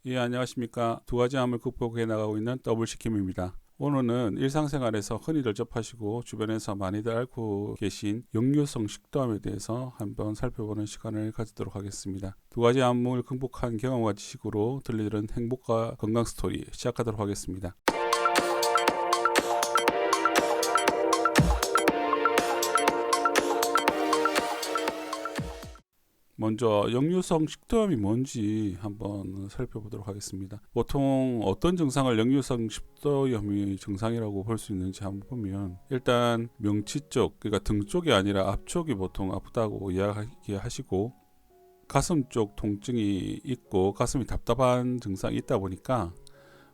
예, 안녕하십니까. 두 가지 암을 극복해 나가고 있는 더블시킴입니다. 오늘은 일상생활에서 흔히들 접하시고 주변에서 많이들 앓고 계신 역류성 식도암에 대해서 한번 살펴보는 시간을 가지도록 하겠습니다. 두 가지 암을 극복한 경험과 지식으로 들려드리는 행복과 건강 스토리 시작하도록 하겠습니다. 먼저 역류성 식도염이 뭔지 한번 살펴보도록 하겠습니다. 보통 어떤 증상을 역류성 식도염이 증상이라고 볼 수 있는지 한번 보면, 일단 명치 쪽, 그러니까 등 쪽이 아니라 앞쪽이 보통 아프다고 이야기하시고, 가슴 쪽 통증이 있고 가슴이 답답한 증상이 있다 보니까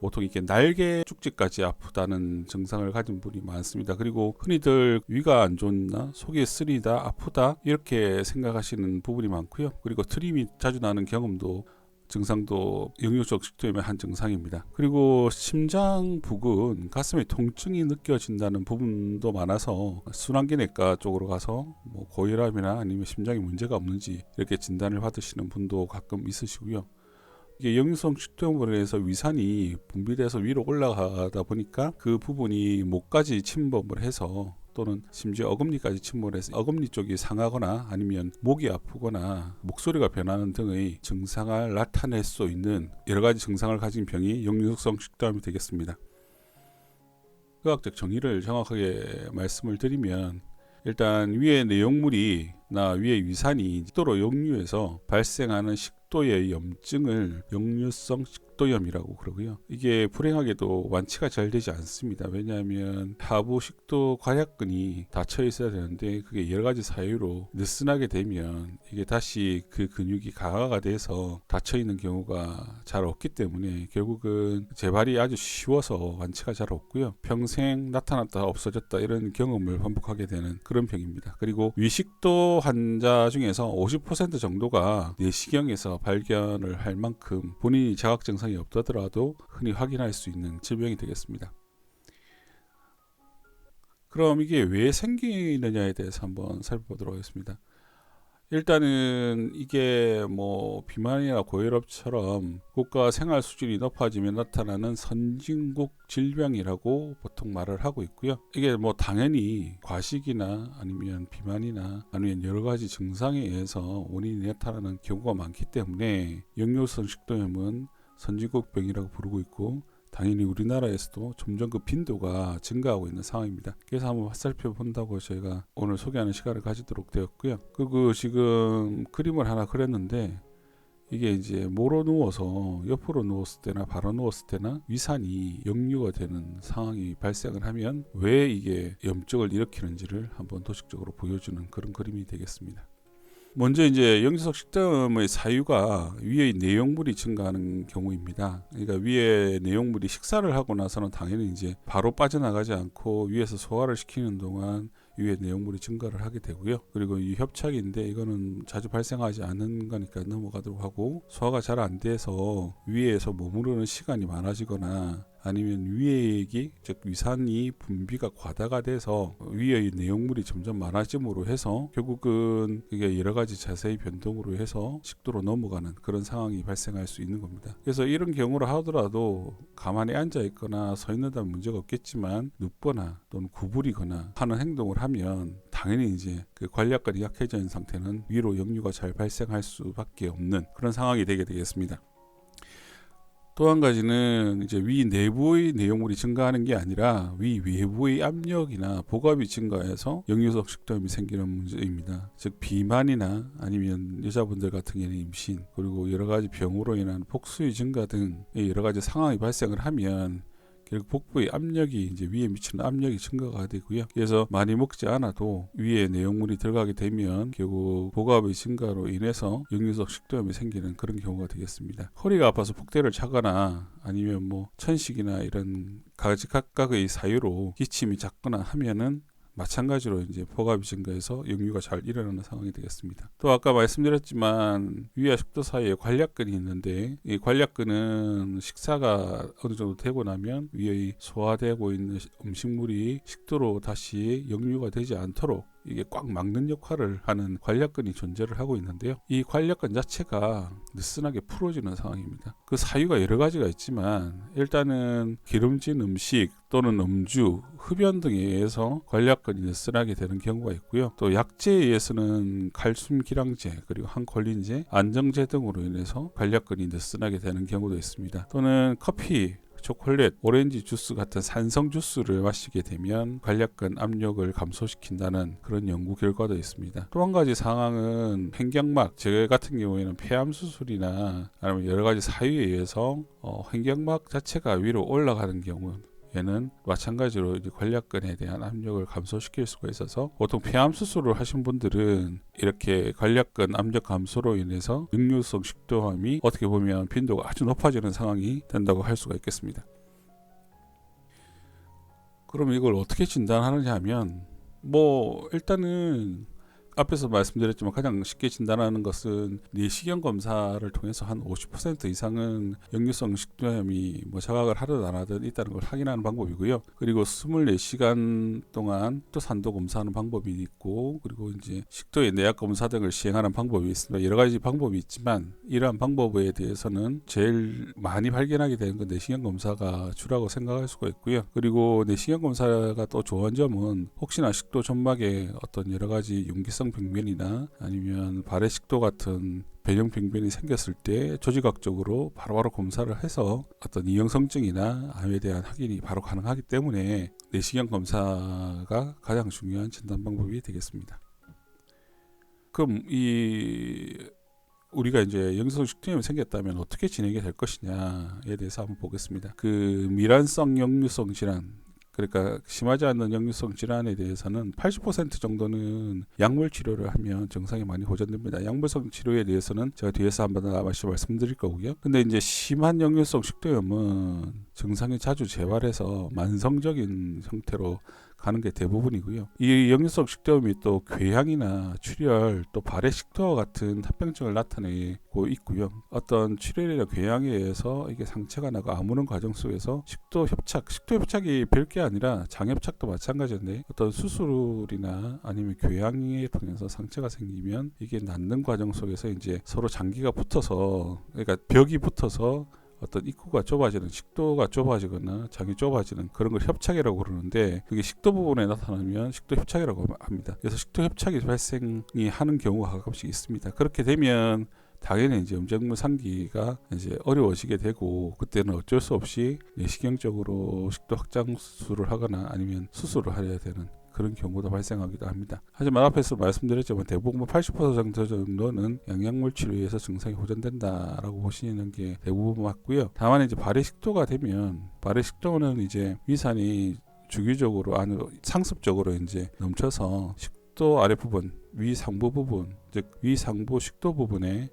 보통 이렇게 날개 축지까지 아프다는 증상을 가진 분이 많습니다. 그리고 흔히들 위가 안 좋나, 속이 쓰리다, 아프다 이렇게 생각하시는 부분이 많고요. 그리고 트림이 자주 나는 경험도, 증상도 역류성 식도염의 한 증상입니다. 그리고 심장 부근, 가슴에 통증이 느껴진다는 부분도 많아서 순환기내과 쪽으로 가서 고혈압이나 아니면 심장에 문제가 없는지 이렇게 진단을 받으시는 분도 가끔 있으시고요. 이게 역류성 식도염으로 인해서 위산이 분비돼서 위로 올라가다 보니까 그 부분이 목까지 침범을 해서, 또는 심지어 어금니까지 침몰을 해서 어금니 쪽이 상하거나 아니면 목이 아프거나 목소리가 변하는 등의 증상을 나타낼 수 있는 여러 가지 증상을 가진 병이 역류성 식도염이 되겠습니다. 의학적 정의를 정확하게 말씀을 드리면, 일단 위의 내용물이나 위의 위산이 식도로 역류해서 발생하는 식도의 염증을 역류성 식도염이라고 그러고요. 이게 불행하게도 완치가 잘 되지 않습니다. 왜냐하면 하부 식도 괄약근이 닫혀 있어야 되는데 그게 여러 가지 사유로 느슨하게 되면 이게 다시 그 근육이 강화가 돼서 닫혀 있는 경우가 잘 없기 때문에 결국은 재발이 아주 쉬워서 완치가 잘 없고요. 평생 나타났다 없어졌다 이런 경험을 반복하게 되는 그런 병입니다. 그리고 위식도 환자 중에서 50% 정도가 내시경에서 발견을 할 만큼 본인이 자각 증상이 없더라도 흔히 확인할 수 있는 질병이 되겠습니다. 그럼 이게 왜 생기느냐에 대해서 한번 살펴보도록 하겠습니다. 일단은 이게 비만이나 고혈압처럼 국가 생활 수준이 높아지면 나타나는 선진국 질병이라고 보통 말을 하고 있고요. 이게 당연히 과식이나 아니면 비만이나 아니면 여러 가지 증상에 의해서 원인이 나타나는 경우가 많기 때문에 역류성 식도염은 선진국 병이라고 부르고 있고, 당연히 우리나라에서도 점점 그 빈도가 증가하고 있는 상황입니다. 그래서 한번 살펴본다고 저희가 오늘 소개하는 시간을 가지도록 되었고요. 그리고 지금 그림을 하나 그렸는데, 이게 이제 모로 누워서 옆으로 누웠을 때나 바로 누웠을 때나 위산이 역류가 되는 상황이 발생을 하면 왜 이게 염증을 일으키는지를 한번 도식적으로 보여주는 그런 그림이 되겠습니다. 먼저 이제 역류성 식도염의 사유가 위의 내용물이 증가하는 경우입니다. 그러니까 위의 내용물이 식사를 하고 나서는 당연히 이제 바로 빠져나가지 않고 위에서 소화를 시키는 동안 위의 내용물이 증가를 하게 되고요. 그리고 이 협착인데 이거는 자주 발생하지 않는 거니까 넘어가도록 하고, 소화가 잘 안 돼서 위에서 머무르는 시간이 많아지거나 아니면 위액이, 즉 위산이 분비가 과다가 돼서 위의 내용물이 점점 많아짐으로 해서 결국은 이게 여러 가지 자세의 변동으로 해서 식도로 넘어가는 그런 상황이 발생할 수 있는 겁니다. 그래서 이런 경우를 하더라도 가만히 앉아 있거나 서 있는다면 문제가 없겠지만 눕거나 또는 구부리거나 하는 행동을 하면 당연히 이제 그 관략근이 약해져 있는 상태는 위로 역류가 잘 발생할 수밖에 없는 그런 상황이 되게 되겠습니다. 또 한 가지는 이제 위 내부의 내용물이 증가하는 게 아니라 위 외부의 압력이나 복압이 증가해서 역류성 식도염이 생기는 문제입니다. 즉 비만이나 아니면 여자분들 같은 경우는 임신, 그리고 여러 가지 병으로 인한 폭수의 증가 등 여러 가지 상황이 발생을 하면 결국 복부의 압력이, 이제 위에 미치는 압력이 증가가 되고요. 그래서 많이 먹지 않아도 위에 내용물이 들어가게 되면 결국 복압의 증가로 인해서 역류성 식도염이 생기는 그런 경우가 되겠습니다. 허리가 아파서 폭대를 차거나 아니면 천식이나 이런 각각의 사유로 기침이 잦거나 하면은 마찬가지로 이제 복압이 증가해서 역류가 잘 일어나는 상황이 되겠습니다. 또 아까 말씀드렸지만 위와 식도 사이에 관략근이 있는데, 이 관략근은 식사가 어느 정도 되고 나면 위에 소화되고 있는 음식물이 식도로 다시 역류가 되지 않도록 이게 꽉 막는 역할을 하는 관략근이 존재를 하고 있는데요. 이 관략근 자체가 느슨하게 풀어지는 상황입니다. 그 사유가 여러 가지가 있지만 일단은 기름진 음식 또는 음주, 흡연 등에 의해서 관략근이 느슨하게 되는 경우가 있고요. 또 약제에 의해서는 칼슘 기량제, 그리고 항콜린제, 안정제 등으로 인해서 관략근이 느슨하게 되는 경우도 있습니다. 또는 커피, 초콜릿, 오렌지 주스 같은 산성 주스를 마시게 되면 관략근 압력을 감소시킨다는 그런 연구 결과도 있습니다. 또 한 가지 상황은 횡격막, 제 같은 경우에는 폐암 수술이나 아니면 여러 가지 사유에 의해서 횡격막 자체가 위로 올라가는 경우에는 마찬가지로 이제 관략근에 대한 압력을 감소시킬 수가 있어서 보통 폐암 수술을 하신 분들은 이렇게 관략근 압력 감소로 인해서 역류성 식도암이 어떻게 보면 빈도가 아주 높아지는 상황이 된다고 할 수가 있겠습니다. 그럼 이걸 어떻게 진단하느냐 하면 일단은 앞에서 말씀드렸지만 가장 쉽게 진단하는 것은 내시경 검사를 통해서 한 50% 이상은 역류성 식도염이 자각을 하든 안 하든 있다는 걸 확인하는 방법이고요. 그리고 24시간 동안 또 산도 검사하는 방법이 있고, 그리고 이제 식도의 내약 검사 등을 시행하는 방법이 있습니다. 여러 가지 방법이 있지만 이러한 방법에 대해서는 제일 많이 발견하게 되는 건 내시경 검사가 주라고 생각할 수가 있고요. 그리고 내시경 검사가 또 좋은 점은 혹시나 식도 점막에 어떤 여러 가지 용기성 병변이나 아니면 발해식도 같은 변형 병변이 생겼을 때 조직학적으로 바로바로 검사를 해서 어떤 이형성증이나 암에 대한 확인이 바로 가능하기 때문에 내시경 검사가 가장 중요한 진단 방법이 되겠습니다. 그럼 우리가 이제 역류성 식도염이 생겼다면 어떻게 진행이 될 것이냐에 대해서 한번 보겠습니다. 그 미란성 역류성 질환, 그러니까 심하지 않는 역류성 질환에 대해서는 80% 정도는 약물 치료를 하면 증상이 많이 호전됩니다. 약물성 치료에 대해서는 제가 뒤에서 한번 말씀드릴 거고요. 근데 이제 심한 역류성 식도염은 증상이 자주 재발해서 만성적인 형태로 가는 게 대부분이고요. 이 역류성 식도염이 또 궤양이나 출혈, 또 발해식도와 같은 합병증을 나타내고 있고요. 어떤 출혈이나 궤양에 의해서 이게 상처가 나고 아무는 과정 속에서 식도 협착이 별게 아니라 장협착도 마찬가지인데 어떤 수술이나 아니면 궤양에 통해서 상처가 생기면 이게 낫는 과정 속에서 이제 서로 장기가 붙어서, 그러니까 벽이 붙어서 어떤 입구가 좁아지는, 식도가 좁아지거나 장이 좁아지는 그런 걸 협착이라고 그러는데, 그게 식도 부분에 나타나면 식도 협착이라고 합니다. 그래서 식도 협착이 발생이 하는 경우가 가끔씩 있습니다. 그렇게 되면 당연히 이제 음정물 상기가 이제 어려워지게 되고, 그때는 어쩔 수 없이 내시경적으로 식도 확장 수술을 하거나 아니면 수술을 해야 되는 그런 경우도 발생하기도 합니다. 하지만 앞에서 말씀드렸지만 대부분 80% 정도는 영양물 치료에서 증상이 호전된다라고 보시는 게 대부분 맞고요. 다만 이제 발해식도가 되면, 발해식도는 이제 위산이 주기적으로 상습적으로 이제 넘쳐서 식도 아랫부분, 위상부 부분, 즉 위상부 식도 부분에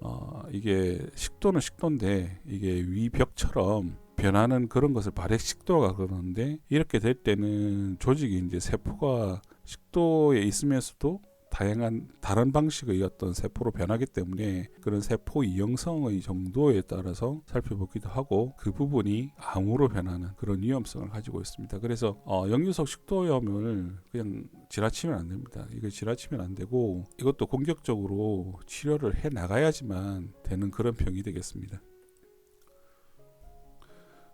이게 식도는 식도인데 이게 위벽처럼 변하는 그런 것을 발해식도가 그러는데, 이렇게 될 때는 조직이 이제 세포가 식도에 있으면서도 다양한 다른 방식의 어떤 세포로 변하기 때문에 그런 세포 이형성의 정도에 따라서 살펴보기도 하고, 그 부분이 암으로 변하는 그런 위험성을 가지고 있습니다. 그래서 역류성 식도염을 그냥 지나치면 안 됩니다. 이거 지나치면 안 되고 이것도 공격적으로 치료를 해 나가야지만 되는 그런 병이 되겠습니다.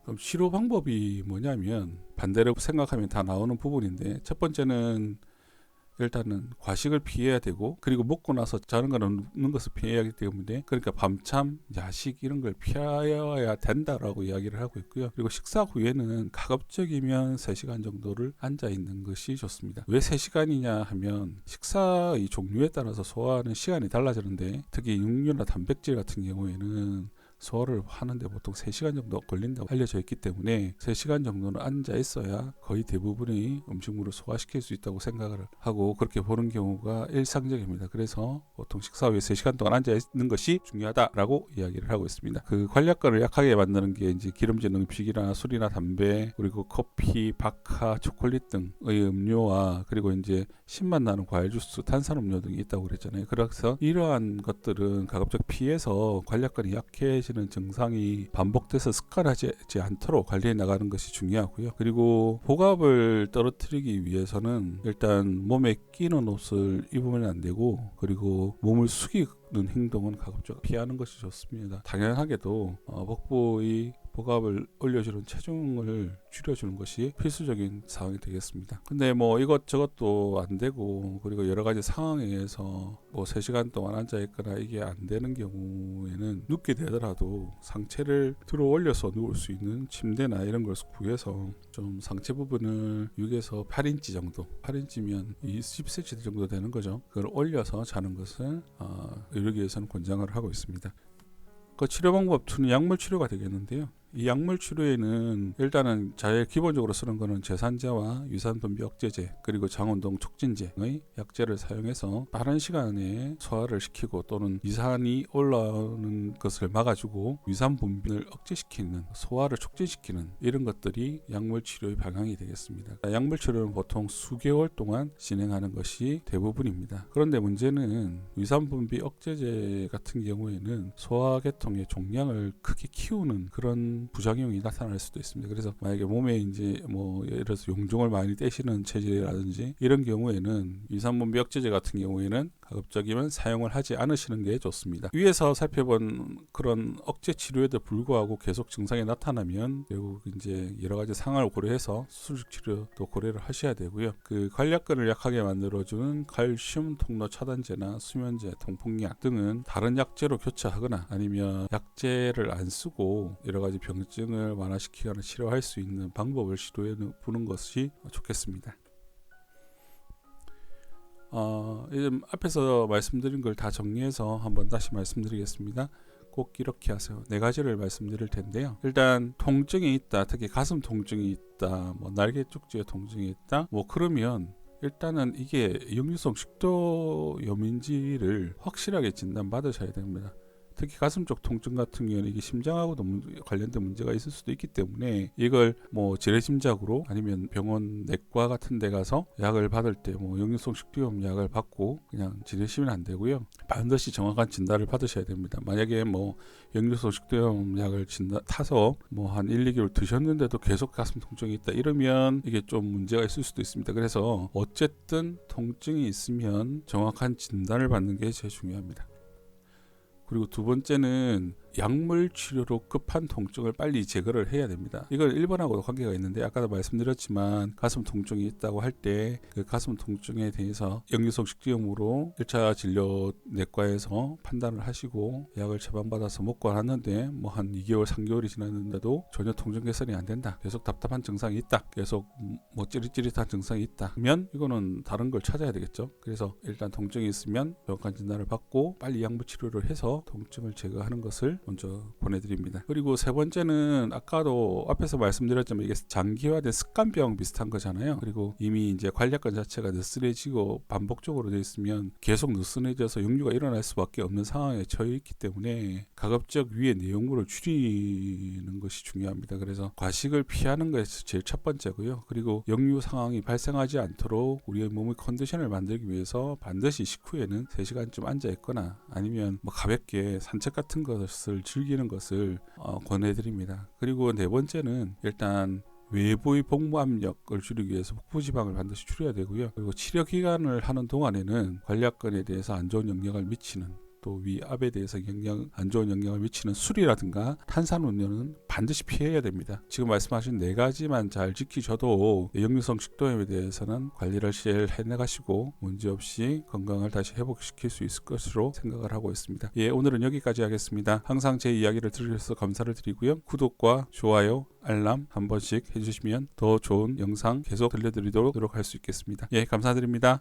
그럼 치료 방법이 뭐냐면 반대로 생각하면 다 나오는 부분인데, 첫 번째는 일단은 과식을 피해야 되고, 그리고 먹고 나서 자는 거 넣는 것을 피해야 하기 때문에, 그러니까 밤참, 야식 이런 걸 피하여야 된다라고 이야기를 하고 있고요. 그리고 식사 후에는 가급적이면 3시간 정도를 앉아 있는 것이 좋습니다. 왜 3시간이냐 하면 식사의 종류에 따라서 소화하는 시간이 달라지는데, 특히 육류나 단백질 같은 경우에는 소화를 하는데 보통 3시간 정도 걸린다고 알려져 있기 때문에 3시간 정도는 앉아 있어야 거의 대부분의 음식물을 소화시킬 수 있다고 생각을 하고 그렇게 보는 경우가 일상적입니다. 그래서 보통 식사 후에 3시간 동안 앉아 있는 것이 중요하다라고 이야기를 하고 있습니다. 그 관략근을 약하게 만드는 게 이제 기름진 음식이나 술이나 담배, 그리고 커피, 바카, 초콜릿 등의 음료와, 그리고 이제 신맛 나는 과일 주스, 탄산음료 등이 있다고 그랬잖아요. 그래서 이러한 것들은 가급적 피해서 관략근이 약해질 하시는 증상이 반복돼서 습관하지 않도록 관리해 나가는 것이 중요하고요. 그리고 복압을 떨어뜨리기 위해서는 일단 몸에 끼는 옷을 입으면 안 되고, 그리고 몸을 숙이는 행동은 가급적 피하는 것이 좋습니다. 당연하게도 복부의 복압을 올려주는 체중을 줄여주는 것이 필수적인 사항이 되겠습니다. 근데 뭐 이것저것도 안 되고, 그리고 여러 가지 상황에서 뭐 3시간 동안 앉아 있거나 이게 안 되는 경우에는 눕게 되더라도 상체를 들어 올려서 누울 수 있는 침대나 이런 걸 구해서 좀 상체 부분을 6에서 8인치 정도, 8인치면 20cm 정도 되는 거죠. 그걸 올려서 자는 것을 의료계에서는 권장을 하고 있습니다. 그 치료 방법 2는 약물 치료가 되겠는데요. 이 약물 치료에는 일단은 제일 기본적으로 쓰는 거는 제산제와 유산분비 억제제, 그리고 장운동 촉진제의 약제를 사용해서 빠른 시간에 소화를 시키고, 또는 위산이 올라오는 것을 막아주고 위산 분비를 억제시키는, 소화를 촉진시키는 이런 것들이 약물 치료의 방향이 되겠습니다. 약물 치료는 보통 수개월 동안 진행하는 것이 대부분입니다. 그런데 문제는 위산 분비 억제제 같은 경우에는 소화계통의 종양을 크게 키우는 그런 부작용이 나타날 수도 있습니다. 그래서 만약에 몸에 이제 뭐 예를 들어서 용종을 많이 떼시는 체질이라든지 이런 경우에는 위산분비 억제제 같은 경우에는 가급적이면 사용을 하지 않으시는 게 좋습니다. 위에서 살펴본 그런 억제 치료에도 불구하고 계속 증상이 나타나면 결국 이제 여러 가지 상황을 고려해서 수술 치료도 고려를 하셔야 되고요. 그 관략근을 약하게 만들어주는 칼슘 통로 차단제나 수면제, 통풍약 등은 다른 약제로 교차하거나, 아니면 약제를 안 쓰고 여러 가지 병증을 완화시키거나 치료할 수 있는 방법을 시도해 보는 것이 좋겠습니다. 이제 앞에서 말씀드린 걸 다 정리해서 한번 다시 말씀드리겠습니다. 꼭 이렇게 하세요. 4가지를 말씀드릴 텐데요. 일단 통증이 있다, 특히 가슴 통증이 있다, 뭐 날개 쪽지에 통증이 있다, 뭐 그러면 일단은 이게 역류성 식도염인지를 확실하게 진단받으셔야 됩니다. 특히 가슴 쪽 통증 같은 경우는 이게 심장하고도 관련된 문제가 있을 수도 있기 때문에, 이걸 뭐 지레짐작으로 아니면 병원 내과 같은 데 가서 약을 받을 때 뭐 역류성 식도염 약을 받고 그냥 지내시면 안 되고요. 반드시 정확한 진단을 받으셔야 됩니다. 만약에 뭐 역류성 식도염 약을 타서 뭐 한 1, 2개월 드셨는데도 계속 가슴 통증이 있다, 이러면 이게 좀 문제가 있을 수도 있습니다. 그래서 어쨌든 통증이 있으면 정확한 진단을 받는 게 제일 중요합니다. 그리고 2번째는 약물 치료로 급한 통증을 빨리 제거를 해야 됩니다. 이건 1번하고도 관계가 있는데, 아까도 말씀드렸지만 가슴 통증이 있다고 할 때 그 가슴 통증에 대해서 역류성 식도염으로 1차 진료 내과에서 판단을 하시고 약을 처방받아서 먹고 왔는데 뭐 한 2개월, 3개월이 지났는데도 전혀 통증 개선이 안 된다, 계속 답답한 증상이 있다, 계속 뭐 찌릿찌릿한 증상이 있다 하면 이거는 다른 걸 찾아야 되겠죠. 그래서 일단 통증이 있으면 정확한 진단을 받고 빨리 약물 치료를 해서 통증을 제거하는 것을 먼저 보내드립니다. 그리고 3번째는 아까도 앞에서 말씀드렸지만 이게 장기화된 습관병 비슷한 거잖아요. 그리고 이미 이제 관략근 자체가 느슨해지고 반복적으로 되어 있으면 계속 느슨해져서 역류가 일어날 수밖에 없는 상황에 처해 있기 때문에 가급적 위에 내용물을 줄이는 것이 중요합니다. 그래서 과식을 피하는 것이 제일 첫 번째고요. 그리고 역류 상황이 발생하지 않도록 우리의 몸의 컨디션을 만들기 위해서 반드시 식후에는 3시간쯤 앉아 있거나, 아니면 뭐 가볍게 산책 같은 것을 즐기는 것을 권해드립니다. 그리고 4번째는 일단 외부의 복부 압력을 줄이기 위해서 복부 지방을 반드시 줄여야 되고요. 그리고 치료 기간을 하는 동안에는 관략근에 대해서 안 좋은 영향을 미치는, 또 위압에 대해서 안 좋은 영향을 미치는 술이라든가 탄산음료는 반드시 피해야 됩니다. 지금 말씀하신 4가지만 잘 지키셔도 역류성 식도염에 대해서는 관리를 잘 해나가시고 문제없이 건강을 다시 회복시킬 수 있을 것으로 생각을 하고 있습니다. 예, 오늘은 여기까지 하겠습니다. 항상 제 이야기를 들으셔서 감사를 드리고요. 구독과 좋아요, 알람 한 번씩 해주시면 더 좋은 영상 계속 들려드리도록 노력할 수 있겠습니다. 예, 감사드립니다.